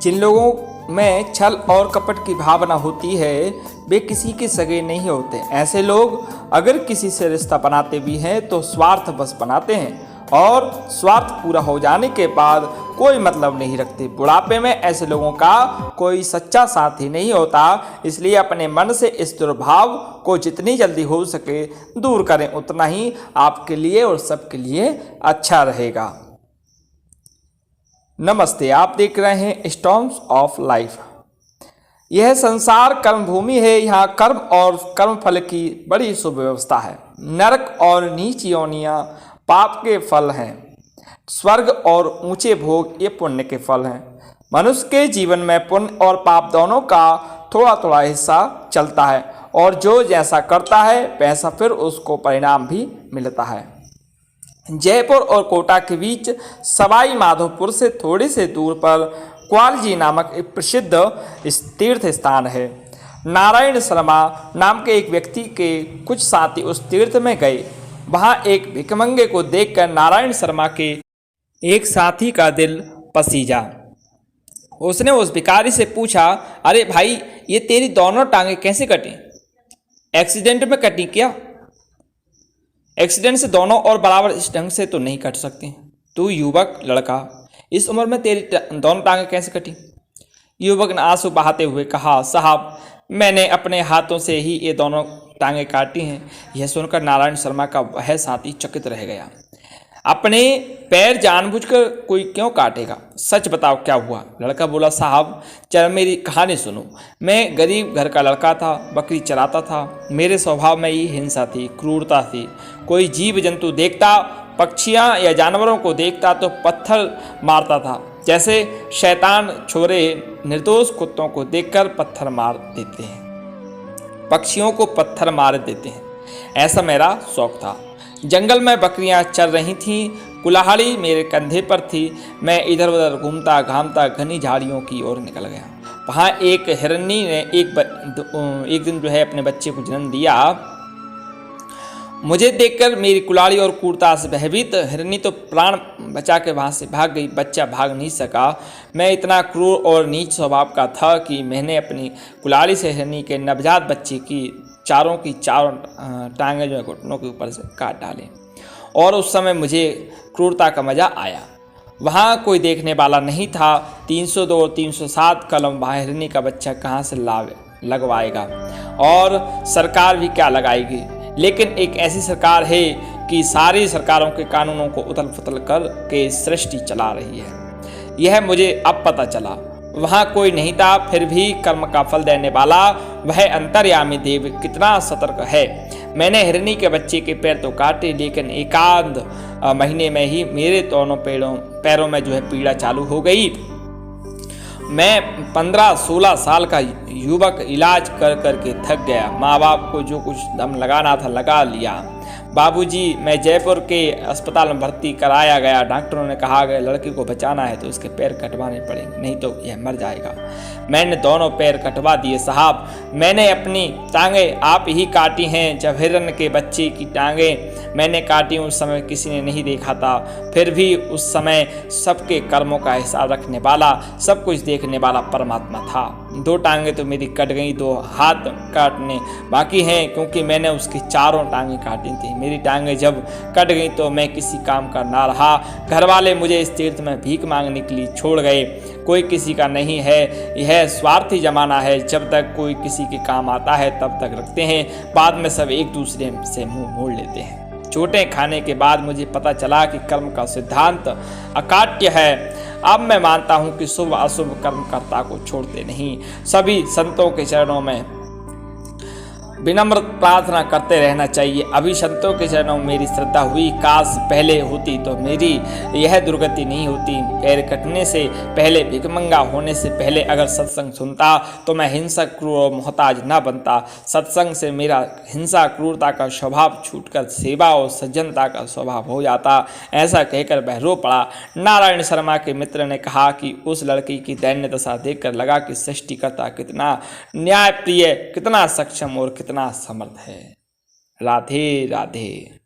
जिन लोगों में छल और कपट की भावना होती है वे किसी के सगे नहीं होते। ऐसे लोग अगर किसी से रिश्ता बनाते भी हैं तो स्वार्थ बस बनाते हैं और स्वार्थ पूरा हो जाने के बाद कोई मतलब नहीं रखते। बुढ़ापे में ऐसे लोगों का कोई सच्चा साथी नहीं होता। इसलिए अपने मन से इस दुर्भाव को जितनी जल्दी हो सके दूर करें, उतना ही आपके लिए और सबके लिए अच्छा रहेगा। नमस्ते, आप देख रहे हैं स्टॉर्म्स ऑफ लाइफ। यह संसार कर्म भूमि है। यहाँ कर्म और कर्म फल की बड़ी सुव्यवस्था है। नरक और नीच योनियाँ पाप के फल हैं। स्वर्ग और ऊंचे भोग ये पुण्य के फल हैं। मनुष्य के जीवन में पुण्य और पाप दोनों का थोड़ा थोड़ा हिस्सा चलता है और जो जैसा करता है वैसा फिर उसको परिणाम भी मिलता है। जयपुर और कोटा के बीच सवाई माधोपुर से थोड़े से दूर पर क्वालजी नामक एक प्रसिद्ध तीर्थ स्थान है। नारायण शर्मा नाम के एक व्यक्ति के कुछ साथी उस तीर्थ में गए। वहां एक भिखमंगे को देखकर नारायण शर्मा के एक साथी का दिल पसीजा। उसने उस भिखारी से पूछा, अरे भाई, ये तेरी दोनों टांगें कैसे कटी? एक्सीडेंट में कटी क्या? एक्सीडेंट से दोनों और बराबर इस ढंग से तो नहीं कट सकती। तू युवक लड़का, इस उम्र में तेरी दोनों टांगें कैसे कटी? युवक ने आंसू बहाते हुए कहा, साहब, मैंने अपने हाथों से ही ये दोनों टांगें काटी हैं। यह सुनकर नारायण शर्मा का वह साथी चकित रह गया। अपने पैर जानबूझकर कोई क्यों काटेगा? सच बताओ क्या हुआ? लड़का बोला, साहब, चल मेरी कहानी सुनो। मैं गरीब घर का लड़का था, बकरी चराता था। मेरे स्वभाव में ही हिंसा थी, क्रूरता थी। कोई जीव जंतु देखता, पक्षियाँ या जानवरों को देखता तो पत्थर मारता था। जैसे शैतान छोरे निर्दोष कुत्तों को देखकर पत्थर मार देते हैं, पक्षियों को पत्थर मार देते हैं, ऐसा मेरा शौक था। जंगल में बकरियां चल रही थीं, कुल्हाड़ी मेरे कंधे पर थी। मैं इधर उधर घूमता घामता घनी झाड़ियों की ओर निकल गया। वहाँ एक हिरनी ने एक दिन अपने बच्चे को जन्म दिया। मुझे देखकर मेरी कुल्हाड़ी और क्रूरता से भयभीत हिरनी तो प्राण बचा के वहाँ से भाग गई। बच्चा भाग नहीं सका। मैं इतना क्रूर और नीच स्वभाव का था कि मैंने अपनी कुल्हाड़ी से हिरनी के नवजात बच्चे की चारों टांगें जो घुटनों के ऊपर से काट डाली और उस समय मुझे क्रूरता का मज़ा आया। वहाँ कोई देखने वाला नहीं था। 302 और 307 कलम वहाँ हिरनी का बच्चा कहाँ से लगवाएगा और सरकार भी क्या लगाएगी। लेकिन एक ऐसी सरकार है कि सारी सरकारों के कानूनों को उथल पुथल कर के सृष्टि चला रही है। यह मुझे अब पता चला। वहाँ कोई नहीं था, फिर भी कर्म का फल देने वाला वह अंतर्यामी देव कितना सतर्क है। मैंने हिरनी के बच्चे के पैर तो काटे, लेकिन एकांत महीने में ही मेरे दोनों पैरों में पीड़ा चालू हो गई। मैं 15-16 साल का युवक इलाज कर करके थक गया। माँ बाप को जो कुछ दम लगाना था लगा लिया। बाबूजी, मैं जयपुर के अस्पताल में भर्ती कराया गया। डॉक्टरों ने कहा गया लड़के को बचाना है तो इसके पैर कटवाने पड़ेंगे, नहीं तो यह मर जाएगा। मैंने दोनों पैर कटवा दिए साहब। मैंने अपनी टांगें आप ही काटी हैं। जब हिरन के बच्चे की टांगें मैंने काटी उस समय किसी ने नहीं देखा था। फिर भी उस समय सबके कर्मों का हिसाब रखने वाला, सब कुछ देखने वाला परमात्मा था। 2 टांगें तो मेरी कट गई, 2 हाथ काटने बाकी हैं क्योंकि मैंने उसकी चारों टांगें काटी थी। मेरी टांगें जब कट गई तो मैं किसी काम का ना रहा। घर वाले मुझे इस तीर्थ में भीख मांगने के लिए छोड़ गए। कोई किसी का नहीं है। यह स्वार्थी जमाना है। जब तक कोई किसी के काम आता है तब तक रखते हैं, बाद में सब एक दूसरे से मुंह मोड़ लेते हैं। चोटें खाने के बाद मुझे पता चला कि कर्म का सिद्धांत अकाट्य है। अब मैं मानता हूँ कि शुभ अशुभ कर्मकर्ता को छोड़ते नहीं। सभी संतों के चरणों में विनम्र प्रार्थना करते रहना चाहिए। अभी संतों के चरणों में मेरी श्रद्धा हुई। काश पहले होती तो मेरी यह दुर्गति नहीं होती। पैर कटने से पहले, भिखमंगा होने से पहले अगर सत्संग सुनता तो मैं हिंसक, क्रूर और मोहताज न बनता। सत्संग से मेरा हिंसा क्रूरता का स्वभाव छूटकर सेवा और सज्जनता का स्वभाव हो जाता। ऐसा कहकर वह रो पड़ा। नारायण शर्मा के मित्र ने कहा कि उस लड़की की दैन्य दशा देखकर लगा कि सृष्टिकर्ता कितना न्यायप्रिय, कितना सक्षम और कितना समर्थ है। राधे राधे।